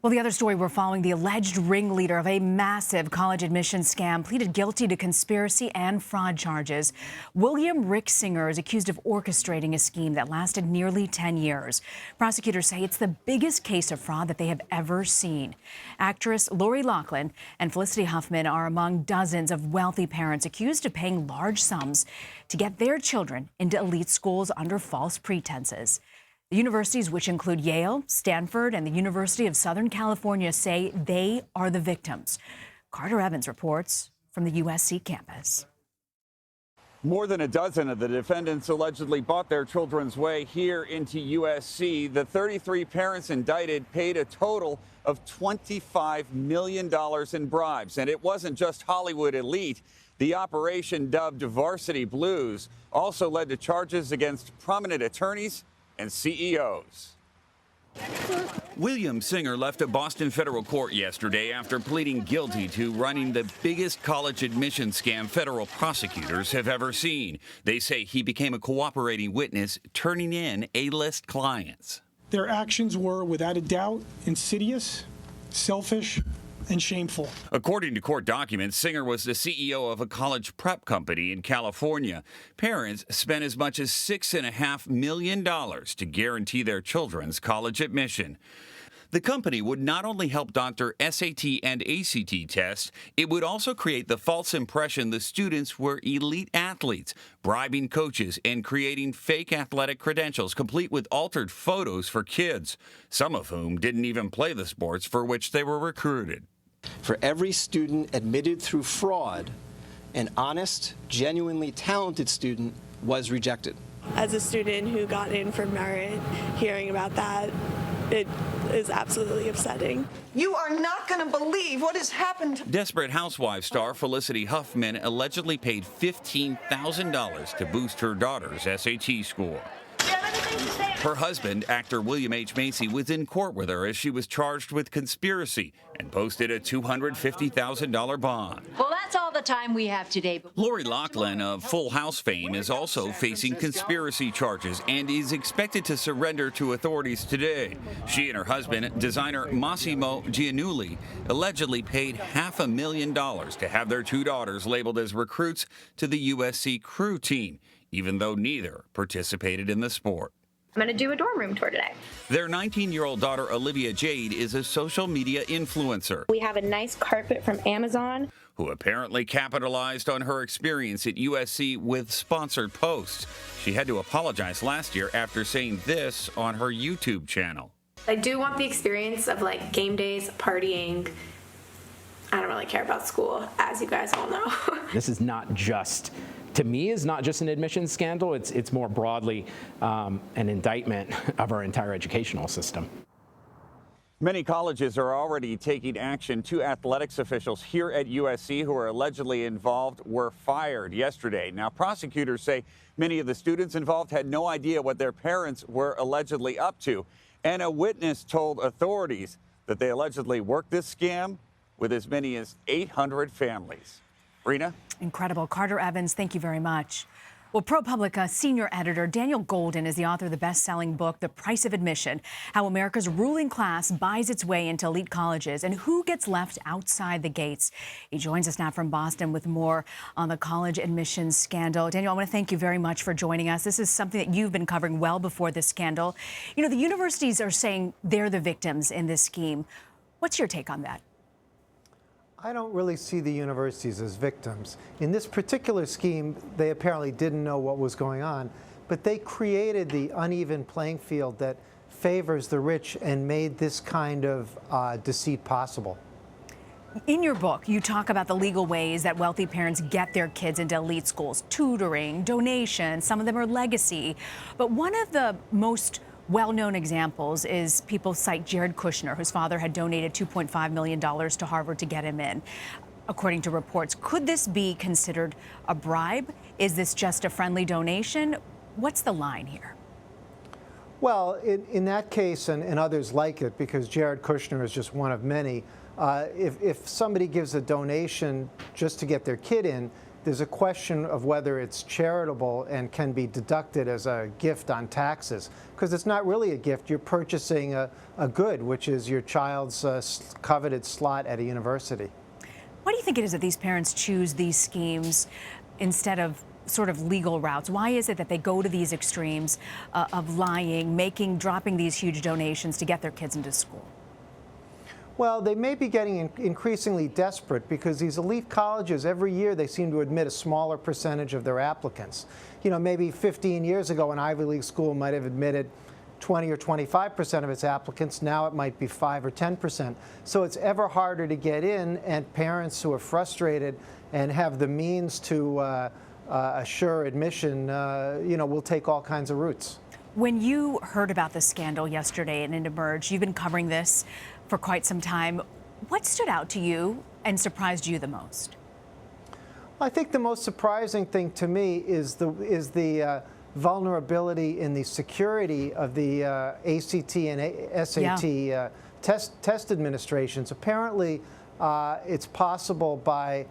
Well, the other story we're following, the alleged ringleader of a massive college admissions scam pleaded guilty to conspiracy and fraud charges. William Rick Singer is accused of orchestrating a scheme that lasted nearly 10 years. Prosecutors say it's the biggest case of fraud that they have ever seen. Actress Laurie Lachlan and Felicity Huffman are among dozens of wealthy parents accused of paying large sums to get their children into elite schools under false pretenses. The universities, which include Yale, Stanford, and the University of Southern California, say they are the victims. Carter Evans reports from the USC campus. More than a dozen of the defendants allegedly bought their children's way here into USC. The 33 parents indicted paid a total of $25 million in bribes. And it wasn't just Hollywood elite. The operation, dubbed Varsity Blues, also led to charges against prominent attorneys and CEOs. William Singer left a Boston federal court yesterday after pleading guilty to running the biggest college admission scam federal prosecutors have ever seen. They say he became a cooperating witness, turning in A-list clients. Their actions were, without a doubt, insidious, selfish, and shameful. According to court documents, Singer was the CEO of a college prep company in California. Parents spent as much as $6.5 million to guarantee their children's college admission. The company would not only help doctor SAT and ACT tests, it would also create the false impression the students were elite athletes, bribing coaches and creating fake athletic credentials complete with altered photos for kids, some of whom didn't even play the sports for which they were recruited. For every student admitted through fraud, an honest, genuinely talented student was rejected. As a student who got in for merit, hearing about that, it is absolutely upsetting. You are not going to believe what has happened. Desperate Housewives star Felicity Huffman allegedly paid $15,000 to boost her daughter's SAT score. Her husband, actor William H. Macy, was in court with her as she was charged with conspiracy and posted a $250,000 bond. Well, that's all the time we have today. Laurie Lachlan of Full House fame is also facing conspiracy charges and is expected to surrender to authorities today. She and her husband, designer Massimo Giannulli, allegedly paid $500,000 to have their two daughters labeled as recruits to the USC crew team, even though neither participated in the sport. I'm going to do a dorm room tour today. Their 19-year-old daughter, Olivia Jade, is a social media influencer. We have a nice carpet from Amazon, Who apparently capitalized on her experience at USC with sponsored posts. She had to apologize last year after saying this on her YouTube channel. I do want the experience of like game days, partying. I don't really care about school, as you guys all know. This is not just, to me, is not just an admissions scandal. It's more broadly an indictment of our entire educational system. Many colleges are already taking action. Two athletics officials here at USC who are allegedly involved were fired yesterday. Now, prosecutors say many of the students involved had no idea what their parents were allegedly up to. And a witness told authorities that they allegedly worked this scam with as many as 800 families. Rena? Incredible. Carter Evans, thank you very much. Well, Pro Publica senior editor Daniel Goldin is the author of the best-selling book, The Price of Admission, How America's Ruling Class Buys Its Way into Elite Colleges and Who Gets Left Outside the Gates. He joins us now from Boston with more on the college admissions scandal. Daniel, I want to thank you very much for joining us. This is something that you've been covering well before this scandal. You know, the universities are saying they're the victims in this scheme. What's your take on that? I don't really see the universities as victims. In this particular scheme, they apparently didn't know what was going on, but they created the uneven playing field that favors the rich and made this kind of deceit possible. In your book, you talk about the legal ways that wealthy parents get their kids into elite schools, tutoring, donations, some of them are legacy. But one of the most well-known examples is people cite Jared Kushner, whose father had donated $2.5 million to Harvard to get him in. According to reports, could this be considered a bribe? Is this just a friendly donation? What's the line here? Well, in that case and others like it, because Jared Kushner is just one of many, if somebody gives a donation just to get their kid in, there's a question of whether it's charitable and can be deducted as a gift on taxes, because it's not really a gift. You're purchasing a good, which is your child's coveted slot at a university. Why do you think it is that these parents choose these schemes instead of sort of legal routes? Why is it that they go to these extremes of lying, dropping these huge donations to get their kids into school? Well, they may be getting increasingly desperate because these elite colleges, every year they seem to admit a smaller percentage of their applicants. You know, maybe 15 years ago, an Ivy League school might have admitted 20 or 25% of its applicants. Now it might be 5 or 10%. So it's ever harder to get in, and parents who are frustrated and have the means to assure admission, will take all kinds of routes. When you heard about this scandal yesterday and it emerged, you've been covering this for quite some time. What stood out to you and surprised you the most? I think the most surprising thing to me is the vulnerability in the security of the ACT and SAT test administrations. Apparently, it's possible by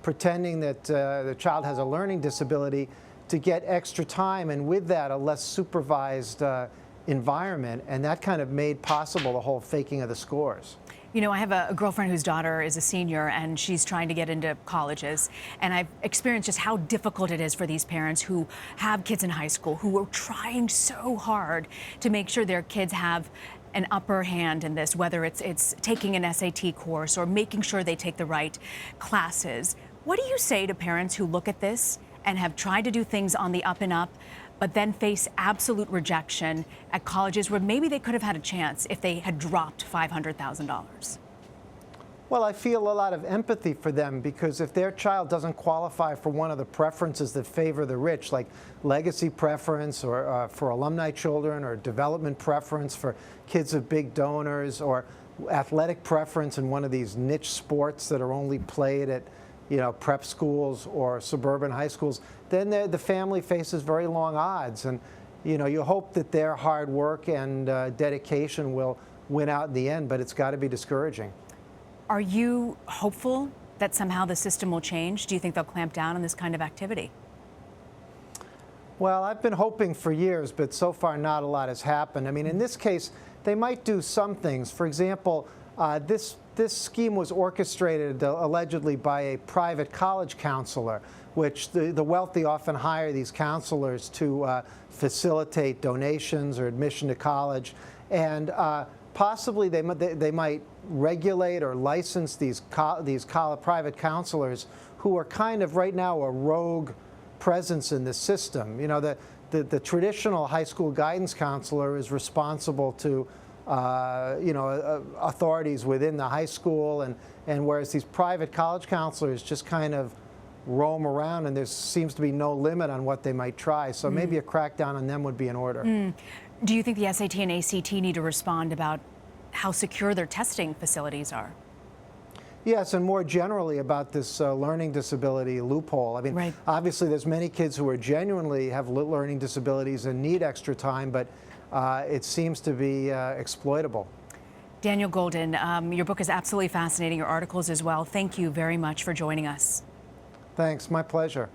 pretending that the child has a learning disability to get extra time, and with that, a less supervised environment, and that kind of made possible the whole faking of the scores. You know, I have a girlfriend whose daughter is a senior and she's trying to get into colleges, and I've experienced just how difficult it is for these parents who have kids in high school who are trying so hard to make sure their kids have an upper hand in this, whether it's taking an SAT course or making sure they take the right classes. What do you say to parents who look at this and have tried to do things on the up and up, but then face absolute rejection at colleges where maybe they could have had a chance if they had dropped $500,000? Well, I feel a lot of empathy for them, because if their child doesn't qualify for one of the preferences that favor the rich, like legacy preference or for alumni children, or development preference for kids of big donors, or athletic preference in one of these niche sports that are only played at prep schools or suburban high schools, then the family faces very long odds. And, you hope that their hard work and dedication will win out in the end, but it's got to be discouraging. Are you hopeful that somehow the system will change? Do you think they'll clamp down on this kind of activity? Well, I've been hoping for years, but so far not a lot has happened. I mean, in this case, they might do some things. For example, this scheme was orchestrated allegedly by a private college counselor, which the wealthy often hire these counselors to facilitate donations or admission to college. And possibly they might regulate or license these private counselors who are kind of right now a rogue presence in the system. You know, the traditional high school guidance counselor is responsible to authorities within the high school, and whereas these private college counselors just kind of roam around, and there seems to be no limit on what they might try. So maybe a crackdown on them would be in order. Do you think the SAT and ACT need to respond about how secure their testing facilities are? Yes, and more generally about this learning disability loophole. I mean, obviously there's many kids who are genuinely have learning disabilities and need extra time, but it seems to be exploitable. Daniel Goldin, your book is absolutely fascinating, your articles as well. Thank you very much for joining us. Thanks, my pleasure.